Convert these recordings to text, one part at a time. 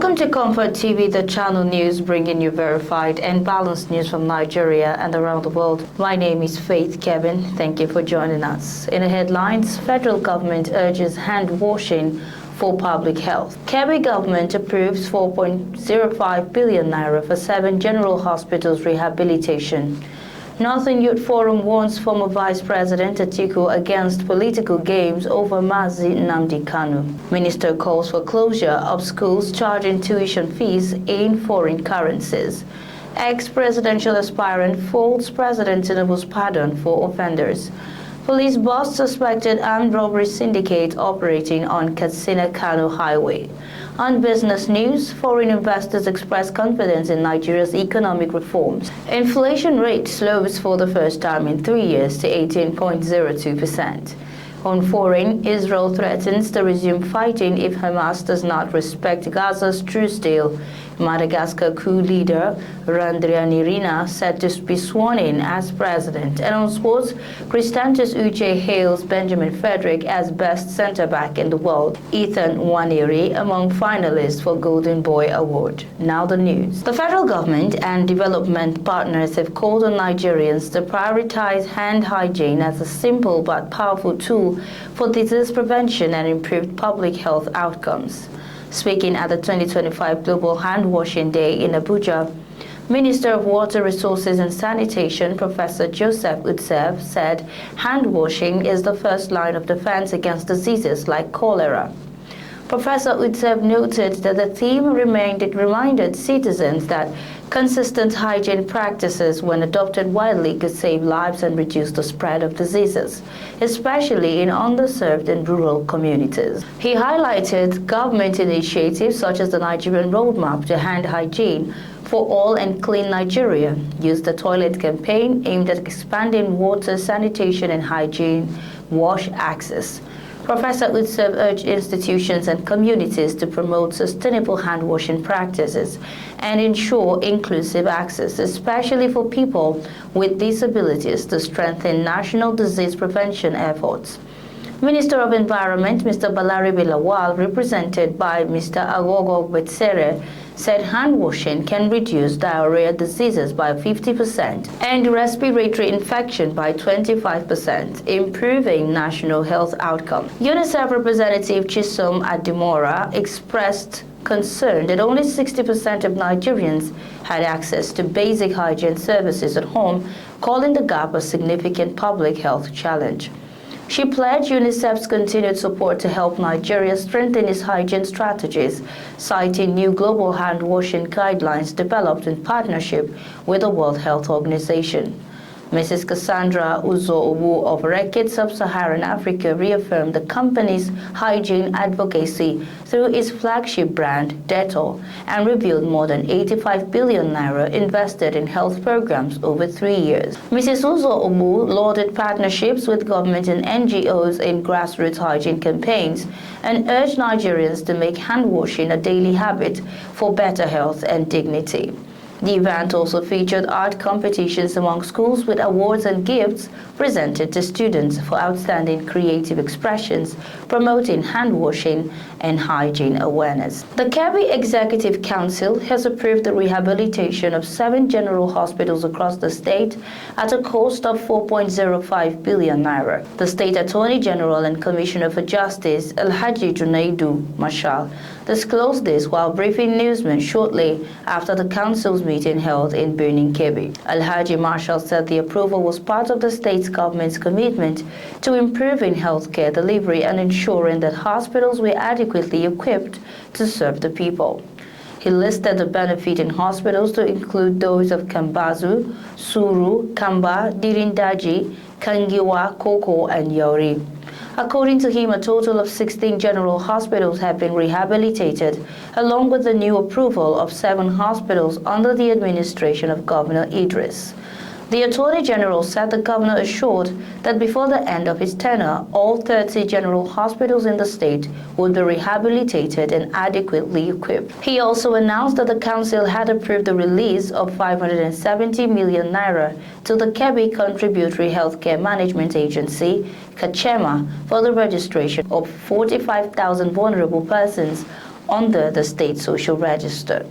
Welcome to Comfort TV, the channel news bringing you verified and balanced news from Nigeria and around the world. My name is Faith Kevin. Thank you for joining us. In the headlines, federal government urges hand washing for public health. Kebbi government approves 4.05 billion naira for 7 general hospitals rehabilitation. Northern Youth Forum warns former Vice President Atiku against political games over Mazi Nnamdi Kanu. Minister calls for closure of schools charging tuition fees in foreign currencies. Ex-presidential aspirant folds President Tinubu's pardon for offenders. Police bust suspected armed robbery syndicate operating on Katsina-Kanu highway. On business news, foreign investors express confidence in Nigeria's economic reforms. Inflation rate slows for the first time in 3 years to 18.02%. On foreign, Israel threatens to resume fighting if Hamas does not respect Gaza's truce deal. Madagascar coup leader Randrianirina said to be sworn in as president. And on sports, Cristantus Uche hails Benjamin Frederick as best centre-back in the world. Ethan Nwaneri among finalists for Golden Boy Award. Now the news. The federal government and development partners have called on Nigerians to prioritize hand hygiene as a simple but powerful tool for disease prevention and improved public health outcomes. Speaking at the 2025 Global Hand Washing Day in Abuja, Minister of Water Resources and Sanitation, Professor Joseph Utsev, said hand washing is the first line of defense against diseases like cholera. Professor Utsev noted that the theme reminded citizens that consistent hygiene practices, when adopted widely, could save lives and reduce the spread of diseases, especially in underserved and rural communities. He highlighted government initiatives such as the Nigerian Roadmap to Hand Hygiene for All and Clean Nigeria, Use the Toilet campaign aimed at expanding water, sanitation and hygiene, wash access. Professor Utsev urged institutions and communities to promote sustainable hand-washing practices and ensure inclusive access, especially for people with disabilities, to strengthen national disease prevention efforts. Minister of Environment, Mr. Balaribe Lawal, represented by Mr. Agogo Betsere, said hand-washing can reduce diarrhea diseases by 50% and respiratory infection by 25%, improving national health outcomes. UNICEF representative Chisom Adimora expressed concern that only 60% of Nigerians had access to basic hygiene services at home, calling the gap a significant public health challenge. She pledged UNICEF's continued support to help Nigeria strengthen its hygiene strategies, citing new global hand-washing guidelines developed in partnership with the World Health Organization. Mrs. Cassandra Uzo-Owu of Rekit Sub-Saharan Africa reaffirmed the company's hygiene advocacy through its flagship brand, Dettol, and revealed more than 85 billion naira invested in health programs over 3 years. Mrs. Uzo-Owu lauded partnerships with government and NGOs in grassroots hygiene campaigns and urged Nigerians to make hand-washing a daily habit for better health and dignity. The event also featured art competitions among schools with awards and gifts presented to students for outstanding creative expressions, promoting hand-washing and hygiene awareness. The Kebbi Executive Council has approved the rehabilitation of 7 general hospitals across the state at a cost of 4.05 billion naira. The State Attorney General and Commissioner for Justice, Alhaji Junaidu Mashal, disclosed this while briefing newsmen shortly after the council's meeting held in Birnin Kebbi. Alhaji Marshall said the approval was part of the state government's commitment to improving healthcare delivery and ensuring that hospitals were adequately equipped to serve the people. He listed the benefit in hospitals to include those of Kambazu, Suru, Kamba, Dirindaji, Kangiwa, Koko, and Yauri. According to him, a total of 16 general hospitals have been rehabilitated, along with the new approval of 7 hospitals under the administration of Governor Idris. The Attorney General said the governor assured that before the end of his tenure, all 30 general hospitals in the state would be rehabilitated and adequately equipped. He also announced that the council had approved the release of 570 million naira to the Kebbi Contributory Healthcare Management Agency, Kachema, for the registration of 45,000 vulnerable persons under the state social register.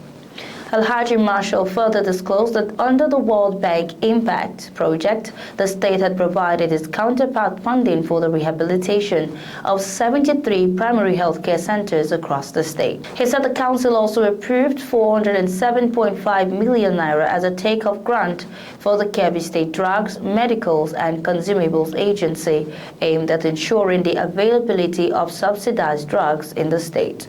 Alhaji Marshall further disclosed that under the World Bank Impact Project, the state had provided its counterpart funding for the rehabilitation of 73 primary healthcare centers across the state. He said the council also approved 407.5 million naira as a take-off grant for the Kebbi State Drugs, Medicals and Consumables Agency, aimed at ensuring the availability of subsidized drugs in the state.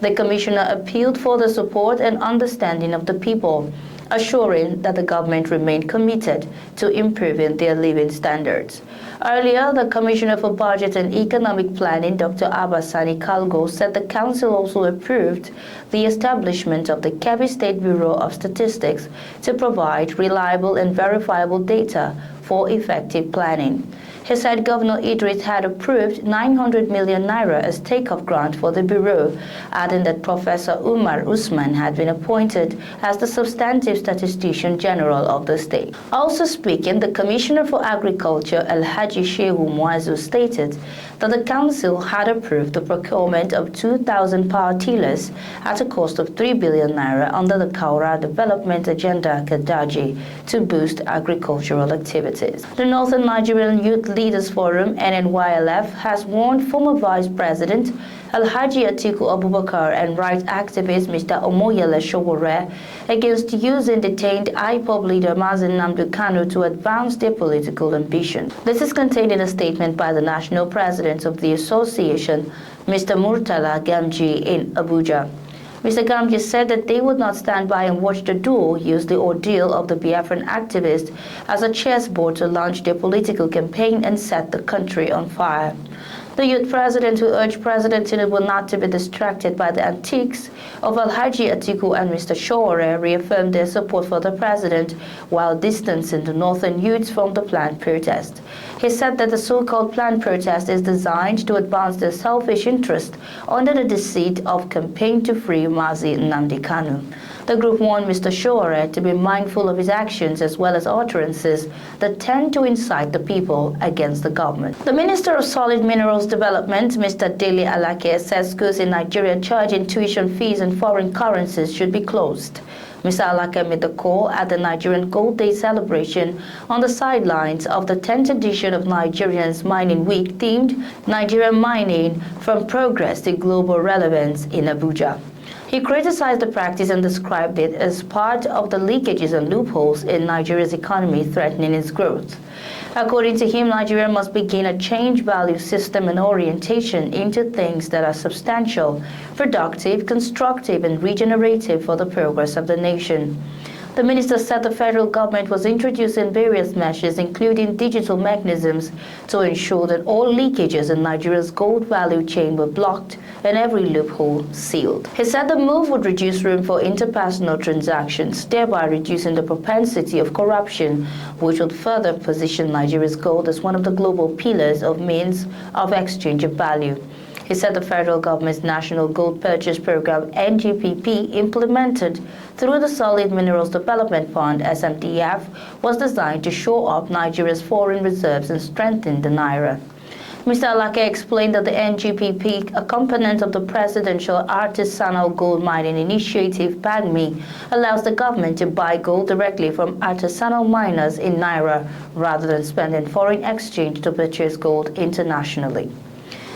The commissioner appealed for the support and understanding of the people, assuring that the government remained committed to improving their living standards. Earlier, the Commissioner for Budget and Economic Planning, Dr. Abasani Kalgo, said the council also approved the establishment of the Kebbi State Bureau of Statistics to provide reliable and verifiable data for effective planning. He said Governor Idris had approved 900 million naira as take-off grant for the Bureau, adding that Professor Umar Usman had been appointed as the substantive statistician general of the state. Also speaking, the Commissioner for Agriculture, Alhaji Shehu Muazu, stated that the council had approved the procurement of 2,000 power tillers at a cost of 3 billion naira under the Kaura Development Agenda Kadaji to boost agricultural activities. The Northern Nigerian Youth Leaders Forum, NNYLF, has warned former Vice President Alhaji Atiku Abubakar and rights activist Mr. Omoyele Sowore against using detained IPOB leader Mazi Nnamdi Kanu to advance their political ambitions. This is contained in a statement by the national president of the association, Mr. Murtala Gamji, in Abuja. Mr. Gamji said that they would not stand by and watch the duo use the ordeal of the Biafran activist as a chessboard to launch their political campaign and set the country on fire. The youth president, who urged President Tinubu not to be distracted by the antics of Alhaji Atiku and Mr. Sowore, reaffirmed their support for the president while distancing the northern youths from the planned protest. He said that the so-called planned protest is designed to advance their selfish interest under the deceit of campaign to free Mazi Nnamdi Kanu. The group warned Mr. Sowore to be mindful of his actions as well as utterances that tend to incite the people against the government. The Minister of Solid Minerals Development, Mr. Dele Alake, says schools in Nigeria charging tuition fees in foreign currencies should be closed. Mr. Alake made the call at the Nigerian Gold Day celebration on the sidelines of the 10th edition of Nigerians Mining Week themed Nigerian Mining from Progress to Global Relevance in Abuja. He criticized the practice and described it as part of the leakages and loopholes in Nigeria's economy threatening its growth. According to him, Nigeria must begin a change value system and orientation into things that are substantial, productive, constructive, and regenerative for the progress of the nation. The minister said the federal government was introducing various measures, including digital mechanisms, to ensure that all leakages in Nigeria's gold value chain were blocked and every loophole sealed. He said the move would reduce room for interpersonal transactions, thereby reducing the propensity of corruption, which would further position Nigeria's gold as one of the global pillars of means of exchange of value. He said the federal government's National Gold Purchase Program, NGPP, implemented through the Solid Minerals Development Fund, SMDF, was designed to shore up Nigeria's foreign reserves and strengthen the naira. Mr. Alake explained that the NGPP, a component of the Presidential Artisanal Gold Mining Initiative, PAGMI, allows the government to buy gold directly from artisanal miners in naira rather than spending foreign exchange to purchase gold internationally.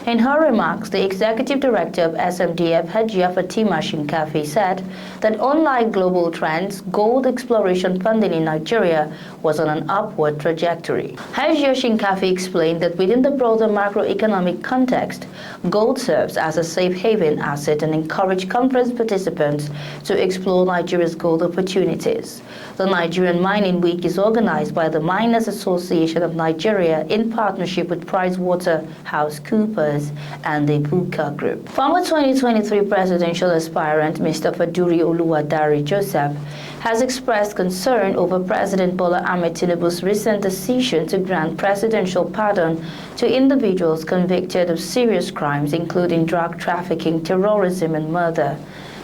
In her remarks, the executive director of SMDF, Hajia Fatima Shinkafi, said that unlike global trends, gold exploration funding in Nigeria was on an upward trajectory. Hajia Shinkafi explained that within the broader macroeconomic context, gold serves as a safe haven asset and encouraged conference participants to explore Nigeria's gold opportunities. The Nigerian Mining Week is organized by the Miners Association of Nigeria in partnership with PricewaterhouseCoopers and the Buka Group. Former 2023 presidential aspirant Mr. Faduri Oluwadari Joseph has expressed concern over President Bola Ahmed Tinubu's recent decision to grant presidential pardon to individuals convicted of serious crimes including drug trafficking, terrorism, and murder.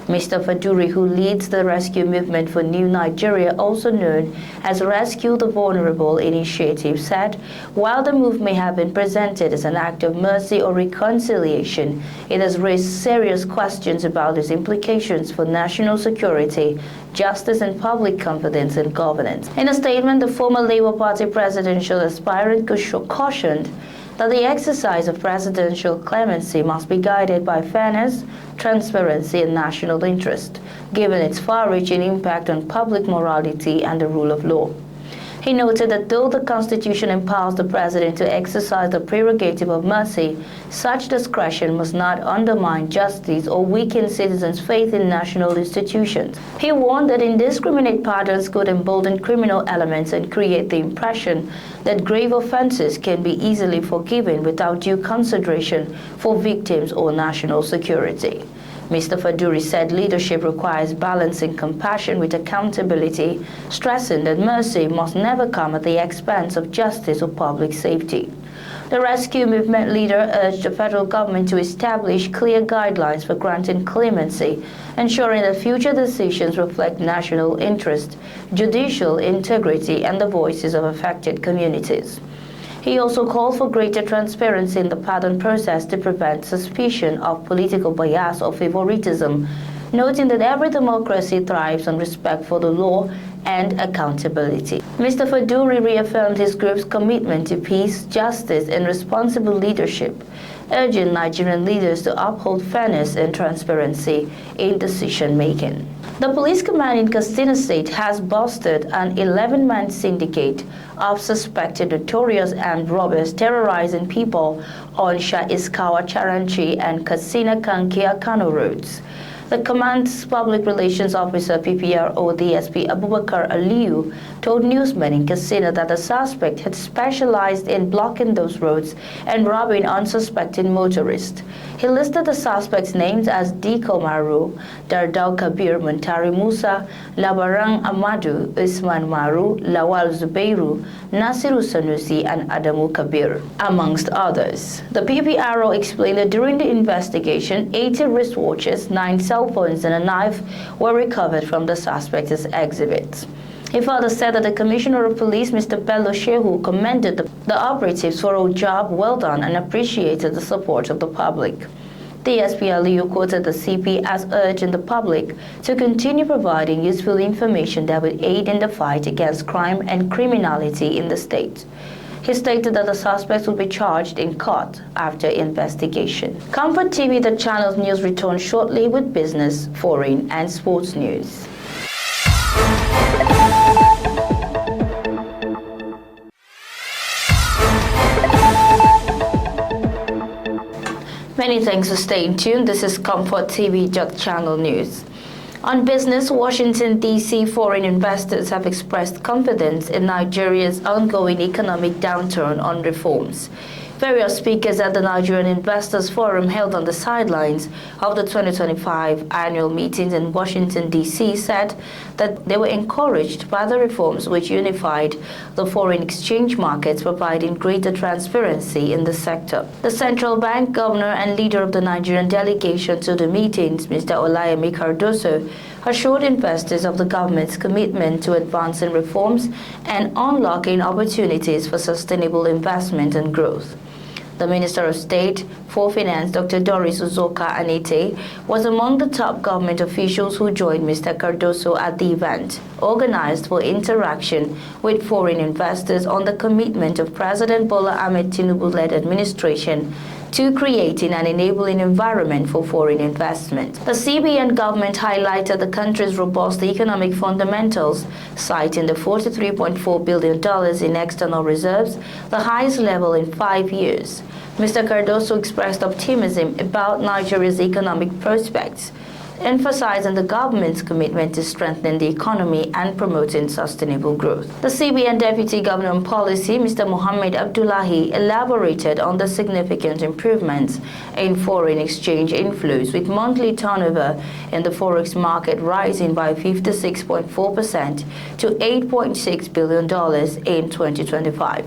Mr. Faduri, who leads the rescue movement for New Nigeria, also known as Rescue the Vulnerable Initiative, said while the move may have been presented as an act of mercy or reconciliation, it has raised serious questions about its implications for national security, justice and public confidence in governance. In a statement, the former Labour Party presidential aspirant cautioned that the exercise of presidential clemency must be guided by fairness, transparency and national interest, given its far-reaching impact on public morality and the rule of law. He noted that though the Constitution empowers the President to exercise the prerogative of mercy, such discretion must not undermine justice or weaken citizens' faith in national institutions. He warned that indiscriminate pardons could embolden criminal elements and create the impression that grave offenses can be easily forgiven without due consideration for victims or national security. Mr. Faduri said leadership requires balancing compassion with accountability, stressing that mercy must never come at the expense of justice or public safety. The rescue movement leader urged the federal government to establish clear guidelines for granting clemency, ensuring that future decisions reflect national interest, judicial integrity, and the voices of affected communities. He also called for greater transparency in the pardon process to prevent suspicion of political bias or favoritism, noting that every democracy thrives on respect for the law and accountability. Mr. Faduri reaffirmed his group's commitment to peace, justice, and responsible leadership, urging Nigerian leaders to uphold fairness and transparency in decision-making. The police command in Katsina State has busted an 11-man syndicate of suspected notorious armed robbers terrorizing people on Shah Iskawa Charanchi and Katsina Kankia Kanu roads. The command's public relations officer, PPRO DSP Abubakar Aliyu, told newsmen in Katsina that the suspect had specialized in blocking those roads and robbing unsuspecting motorists. He listed the suspects' names as Diko Maru, Dardau Kabir, Muntari Musa, Labarang Amadu, Isman Maru, Lawal Zubeiru, Nasiru Sanusi, and Adamu Kabir, amongst others. The PPRO explained that during the investigation, 80 wristwatches, 9 cell phones, and a knife were recovered from the suspects' exhibits. He further said that the Commissioner of Police, Mr. Bello Shehu, commended the operatives for a job well done and appreciated the support of the public. DSP Aliyu quoted the CP as urging the public to continue providing useful information that will aid in the fight against crime and criminality in the state. He stated that the suspects will be charged in court after investigation. Comfort TV.channel's news returns shortly with business, foreign, and sports news. Many thanks for staying tuned. This is ComfortTV.channel news. On business, Washington, D.C. foreign investors have expressed confidence in Nigeria's ongoing economic downturn on reforms. Various speakers at the Nigerian Investors Forum held on the sidelines of the 2025 annual meetings in Washington, D.C. said that they were encouraged by the reforms which unified the foreign exchange markets, providing greater transparency in the sector. The central bank governor and leader of the Nigerian delegation to the meetings, Mr. Olayemi Cardoso, assured investors of the government's commitment to advancing reforms and unlocking opportunities for sustainable investment and growth. The Minister of State for Finance, Dr. Doris Uzoka Anite, was among the top government officials who joined Mr. Cardoso at the event, organized for interaction with foreign investors on the commitment of President Bola Ahmed Tinubu-led administration to creating an enabling environment for foreign investment. The CBN government highlighted the country's robust economic fundamentals, citing the $43.4 billion in external reserves, the highest level in 5 years. Mr. Cardoso expressed optimism about Nigeria's economic prospects, emphasizing the government's commitment to strengthening the economy and promoting sustainable growth. The CBN Deputy Governor on Policy, Mr. Mohammed Abdullahi, elaborated on the significant improvements in foreign exchange inflows, with monthly turnover in the forex market rising by 56.4% to $8.6 billion in 2025.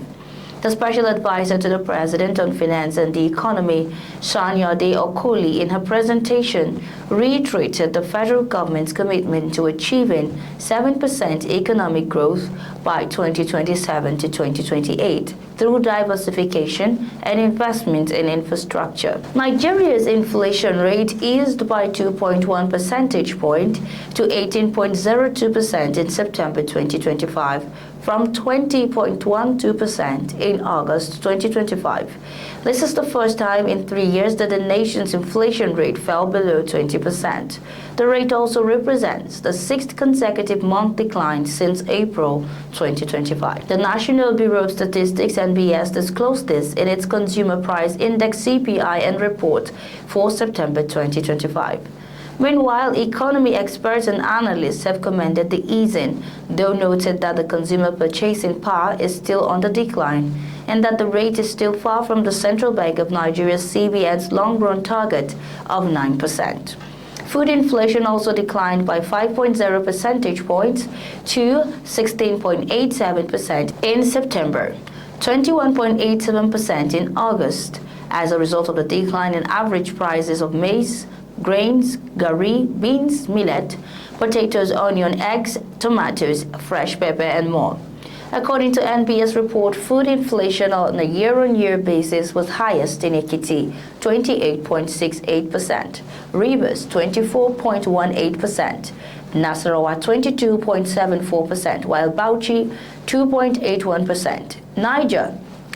The Special Advisor to the President on Finance and the Economy, Shanyade Okoli, in her presentation, reiterated the federal government's commitment to achieving 7% economic growth by 2027 to 2028 through diversification and investment in infrastructure. Nigeria's inflation rate eased by 2.1 percentage point to 18.02% in September 2025 from 20.12% in August 2025. This is the first time in 3 years that the nation's inflation rate fell below 20%. The rate also represents the sixth consecutive month decline since April 2025. The National Bureau of Statistics (NBS) disclosed this in its Consumer Price Index (CPI) report for September 2025. Meanwhile, economy experts and analysts have commended the easing, though noted that the consumer purchasing power is still on the decline and that the rate is still far from the Central Bank of Nigeria's CBN's long-run target of 9%. Food inflation also declined by 5.0 percentage points to 16.87% in September, 21.87% in August, as a result of the decline in average prices of maize, grains, gari, beans, millet, potatoes, onion, eggs, tomatoes, fresh pepper, and more. According to NBS report, food inflation on a year-on-year basis was highest in Ekiti, 28.68%, Rivers, 24.18%, Nasarawa, 22.74%, while Bauchi, 2.81%, Niger,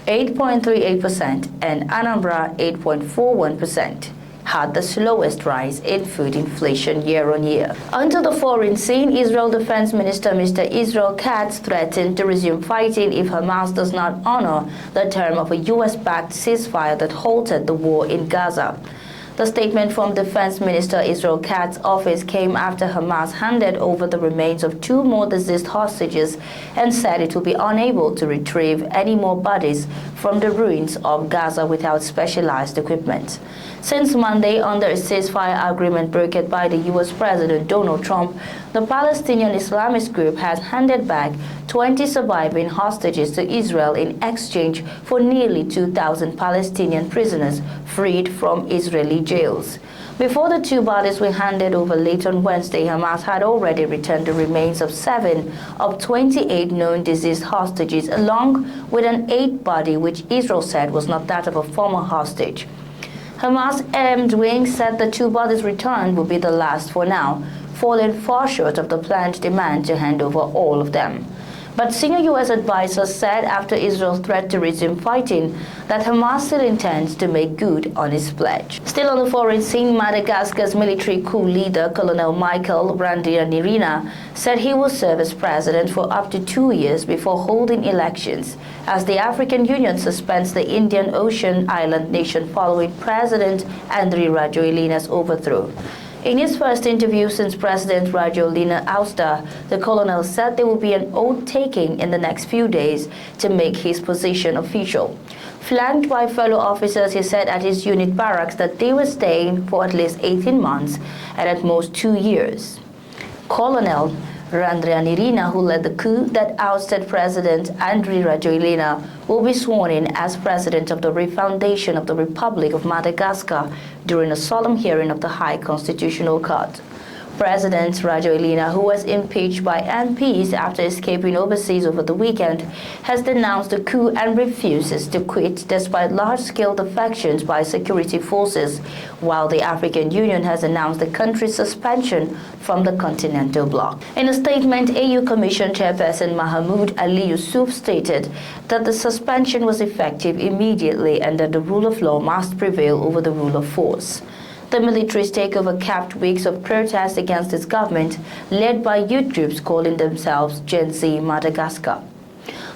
8.38%, and Anambra, 8.41%. Had the slowest rise in food inflation year-on-year. Onto the foreign scene, Israel Defense Minister Mr. Israel Katz threatened to resume fighting if Hamas does not honor the term of a U.S.-backed ceasefire that halted the war in Gaza. The statement from Defense Minister Israel Katz's office came after Hamas handed over the remains of 2 more deceased hostages and said it will be unable to retrieve any more bodies from the ruins of Gaza without specialized equipment. Since Monday, under a ceasefire agreement brokered by the U.S. President Donald Trump, the Palestinian Islamist group has handed back 20 surviving hostages to Israel in exchange for nearly 2,000 Palestinian prisoners freed from Israeli jails. Before the 2 bodies were handed over late on Wednesday, Hamas had already returned the remains of 7 of 28 known deceased hostages, along with an 8th body which Israel said was not that of a former hostage. Hamas armed wing said the 2 bodies returned will be the last for now, falling far short of the planned demand to hand over all of them. But senior U.S. advisors said after Israel's threat to resume fighting that Hamas still intends to make good on its pledge. Still on the foreign scene, Madagascar's military coup leader, Colonel Michael Randrianirina, said he will serve as president for up to 2 years before holding elections, as the African Union suspends the Indian Ocean island nation following President Andry Rajoelina's overthrow. In his first interview since President Rajoelina ouster, the colonel said there will be an oath-taking in the next few days to make his position official. Flanked by fellow officers, he said at his unit barracks that they were staying for at least 18 months and at most 2 years. Colonel Randrianirina, who led the coup that ousted President Andry Rajoelina, will be sworn in as president of the Refoundation of the Republic of Madagascar during a solemn hearing of the High Constitutional Court. President Rajoelina, who was impeached by MPs after escaping overseas over the weekend, has denounced the coup and refuses to quit despite large-scale defections by security forces, while the African Union has announced the country's suspension from the continental bloc. In a statement, AU Commission Chairperson Mahamoud Ali Yusuf stated that the suspension was effective immediately and that the rule of law must prevail over the rule of force. The military's takeover capped weeks of protest against its government, led by youth groups calling themselves Gen Z Madagascar.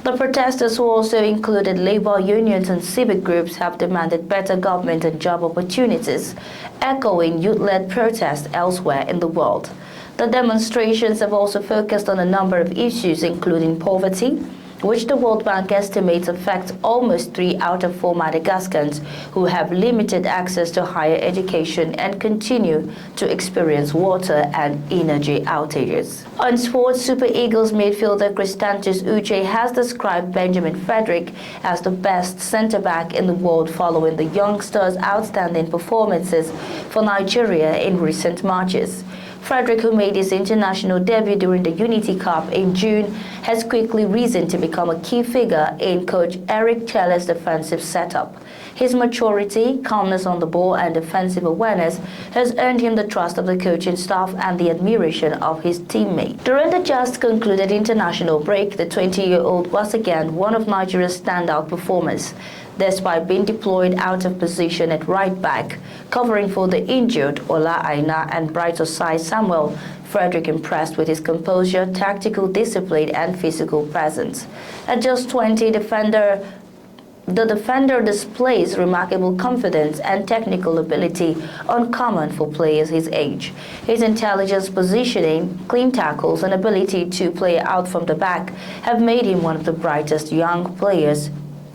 The protesters, who also included labor unions and civic groups, have demanded better government and job opportunities, echoing youth-led protests elsewhere in the world. The demonstrations have also focused on a number of issues, including poverty, which the World Bank estimates affects almost 3 out of 4 Madagascans who have limited access to higher education and continue to experience water and energy outages. On sports, Super Eagles midfielder Christantus Uche has described Benjamin Frederick as the best centre-back in the world following the youngster's outstanding performances for Nigeria in recent matches. Frederick, who made his international debut during the Unity Cup in June, has quickly risen to become a key figure in coach Eric Chelle's defensive setup. His maturity, calmness on the ball and defensive awareness has earned him the trust of the coaching staff and the admiration of his teammates. During the just concluded international break, the 20-year-old was again one of Nigeria's standout performers. Despite being deployed out of position at right back, covering for the injured Ola Aina and brighter side Samuel, Frederick impressed with his composure, tactical discipline and physical presence. At just 20, the defender displays remarkable confidence and technical ability uncommon for players his age. His intelligence, positioning, clean tackles and ability to play out from the back have made him one of the brightest young players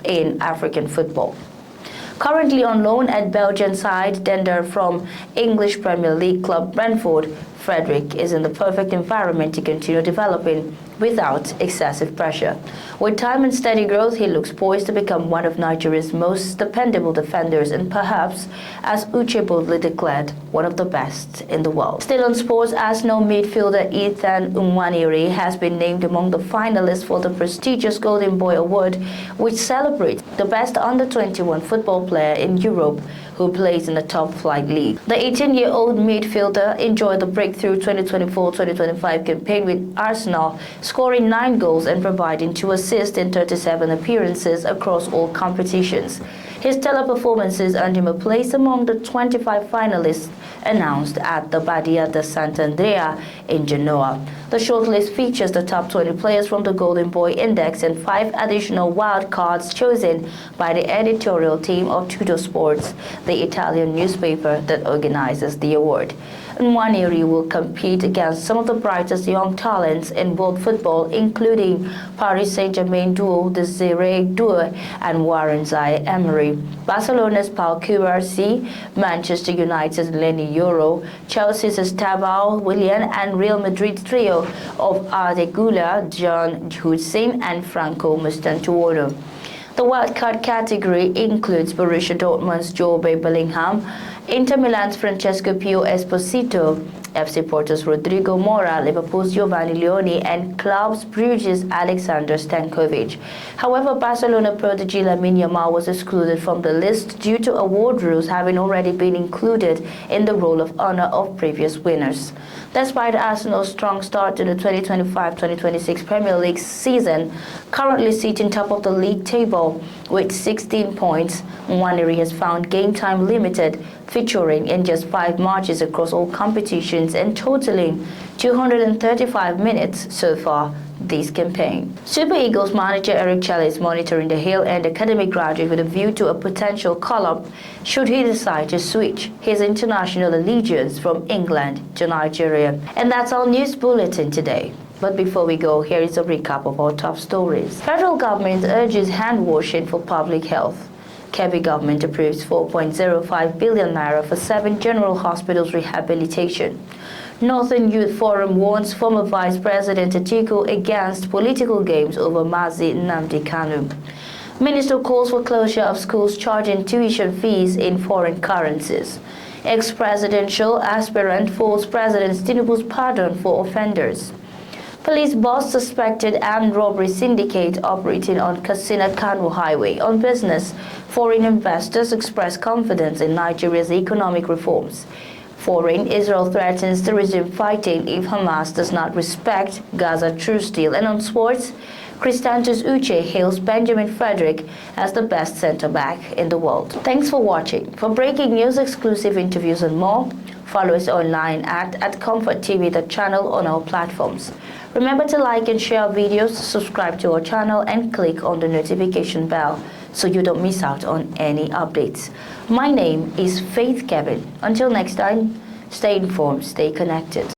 in African football. Currently on loan at Belgian side Dender from English Premier League club Brentford, Frederick is in the perfect environment to continue developing without excessive pressure. With time and steady growth, he looks poised to become one of Nigeria's most dependable defenders and perhaps, as Uche boldly declared, one of the best in the world. Still on sports, Arsenal midfielder Ethan Nwaneri has been named among the finalists for the prestigious Golden Boy Award, which celebrates the best under-21 football player in Europe who plays in the top-flight league. The 18-year-old midfielder enjoyed the breakthrough 2024-2025 campaign with Arsenal, scoring 9 goals and providing 2 assists in 37 appearances across all competitions. His stellar performances earned him a place among the 25 finalists announced at the Badia de Sant'Andrea in Genoa. The shortlist features the top 20 players from the Golden Boy Index and 5 additional wild cards chosen by the editorial team of Tudor Sports, the Italian newspaper that organizes the award. Nwaneri will compete against some of the brightest young talents in world football, including Paris Saint-Germain duo Desiree Doué and Warren Zaïre-Emery, Barcelona's Pau Cubarsí, Manchester United's Lenny Yoro, Chelsea's Estevao Willian, and Real Madrid trio of Arda Güler, John Hussein, and Franco Mustantuono. The wildcard category includes Borussia Dortmund's Jobe Bellingham, Inter Milan's Francesco Pio Esposito, FC Porto's Rodrigo Mora, Liverpool's Giovanni Leoni, and Club Brugge's Alexander Stankovic. However, Barcelona prodigy Lamine Yamal was excluded from the list due to award rules having already been included in the Roll of Honor of previous winners. Despite Arsenal's strong start to the 2025-2026 Premier League season, currently sitting top of the league table with 16 points, Nwaneri has found game time limited, featuring in just 5 matches across all competitions and totaling 235 minutes so far this campaign. Super Eagles manager Eric Chelle is monitoring the Hill-End Academy graduate with a view to a potential call-up should he decide to switch his international allegiance from England to Nigeria. And that's our news bulletin today. But before we go, here is a recap of our top stories. Federal government urges hand washing for public health. Kebbi government approves 4.05 billion naira for 7 general hospitals rehabilitation. Northern Youth Forum warns former Vice President Atiku against political games over Mazi Nnamdi Kanu. Minister calls for closure of schools charging tuition fees in foreign currencies. Ex-presidential aspirant falls President Tinubu's pardon for offenders. Police bust suspected armed robbery syndicate operating on Katsina-Kanu highway on business. Foreign investors express confidence in Nigeria's economic reforms. Foreign Israel threatens to resume fighting if Hamas does not respect Gaza truce deal. And on sports, Christantus Uche hails Benjamin Frederick as the best centre-back in the world. Thanks for watching. For breaking news, exclusive interviews and more, follow us online at ComfortTV.channel on our platforms. Remember to like and share our videos, subscribe to our channel and click on the notification bell so you don't miss out on any updates. My name is Faith Kevin. Until next time, stay informed, stay connected.